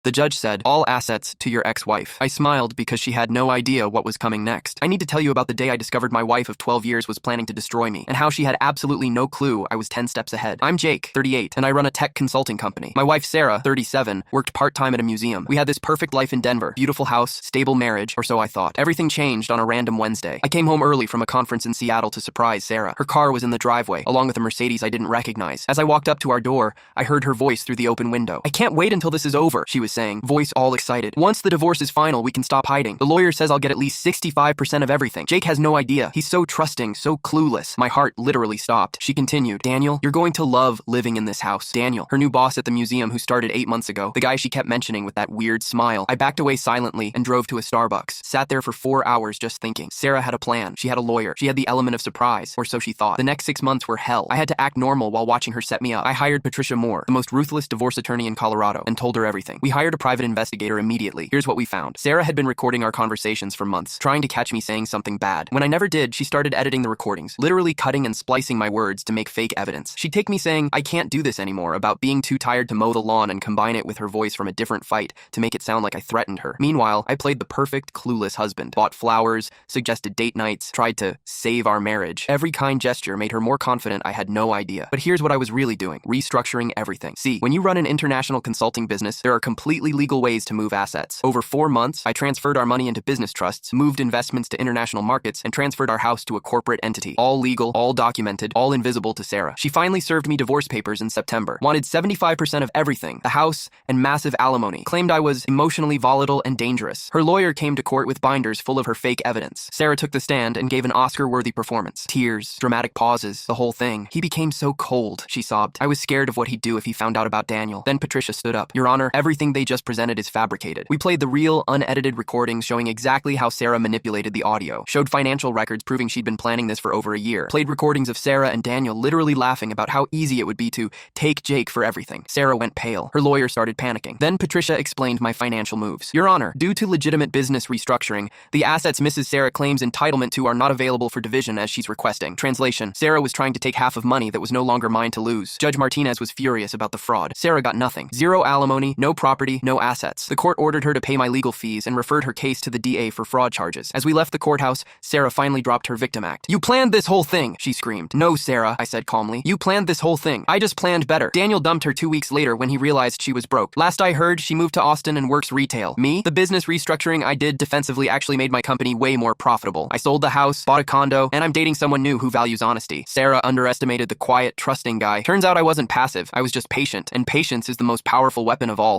The judge said, "All assets to your ex-wife." I smiled because she had no idea what was coming next. I need to tell you about the day I discovered my wife of 12 years was planning to destroy me, and how she had absolutely no clue I was 10 steps ahead. I'm Jake, 38, and I run a tech consulting company. My wife, Sarah, 37, worked part-time at a museum. We had this perfect life in Denver, beautiful house, stable marriage, or so I thought. Everything changed on a random Wednesday. I came home early from a conference in Seattle to surprise Sarah. Her car was in the driveway, along with a Mercedes I didn't recognize. As I walked up to our door, I heard her voice through the open window. "I can't wait until this is over," she was saying, voice all excited. "Once the divorce is final, we can stop hiding. The lawyer says I'll get at least 65% of everything." Jake has no idea. He's so trusting, so clueless. My heart literally stopped. She continued, "Daniel, you're going to love living in this house." Daniel, her new boss at the museum who started 8 months ago, the guy she kept mentioning with that weird smile. I backed away silently and drove to a Starbucks. Sat there for 4 hours just thinking. Sarah had a plan. She had a lawyer. She had the element of surprise, or so she thought. The next 6 months were hell. I had to act normal while watching her set me up. I hired Patricia Moore, the most ruthless divorce attorney in Colorado, and told her everything. We hired a private investigator immediately. Here's what we found. Sarah had been recording our conversations for months, trying to catch me saying something bad. When I never did, she started editing the recordings, literally cutting and splicing my words to make fake evidence. She'd take me saying, "I can't do this anymore," about being too tired to mow the lawn, and combine it with her voice from a different fight to make it sound like I threatened her. Meanwhile, I played the perfect, clueless husband. Bought flowers, suggested date nights, tried to save our marriage. Every kind gesture made her more confident I had no idea. But here's what I was really doing. Restructuring everything. See, when you run an international consulting business, there are completely legal ways to move assets. Over 4 months, I transferred our money into business trusts, moved investments to international markets, and transferred our house to a corporate entity. All legal, all documented, all invisible to Sarah. She finally served me divorce papers in September. Wanted 75% of everything, the house and massive alimony. Claimed I was emotionally volatile and dangerous. Her lawyer came to court with binders full of her fake evidence. Sarah took the stand and gave an Oscar-worthy performance. Tears, dramatic pauses, the whole thing. "He became so cold," she sobbed. "I was scared of what he'd do if he found out about Daniel." Then Patricia stood up. "Your Honor, everything they just presented is fabricated. We played the real, unedited recordings showing exactly how Sarah manipulated the audio. Showed financial records proving she'd been planning this for over a year. Played recordings of Sarah and Daniel literally laughing about how easy it would be to take Jake for everything." Sarah went pale. Her lawyer started panicking. Then Patricia explained my financial moves. "Your Honor, due to legitimate business restructuring, the assets Mrs. Sarah claims entitlement to are not available for division as she's requesting." Translation: Sarah was trying to take half of money that was no longer mine to lose. Judge Martinez was furious about the fraud. Sarah got nothing. Zero alimony, no property, no assets. The court ordered her to pay my legal fees and referred her case to the DA for fraud charges. As we left the courthouse, Sarah finally dropped her victim act. "You planned this whole thing," she screamed. "No, Sarah," I said calmly. "You planned this whole thing. I just planned better." Daniel dumped her 2 weeks later when he realized she was broke. Last I heard, she moved to Austin and works retail. Me? The business restructuring I did defensively actually made my company way more profitable. I sold the house, bought a condo, and I'm dating someone new who values honesty. Sarah underestimated the quiet, trusting guy. Turns out I wasn't passive. I was just patient, and patience is the most powerful weapon of all.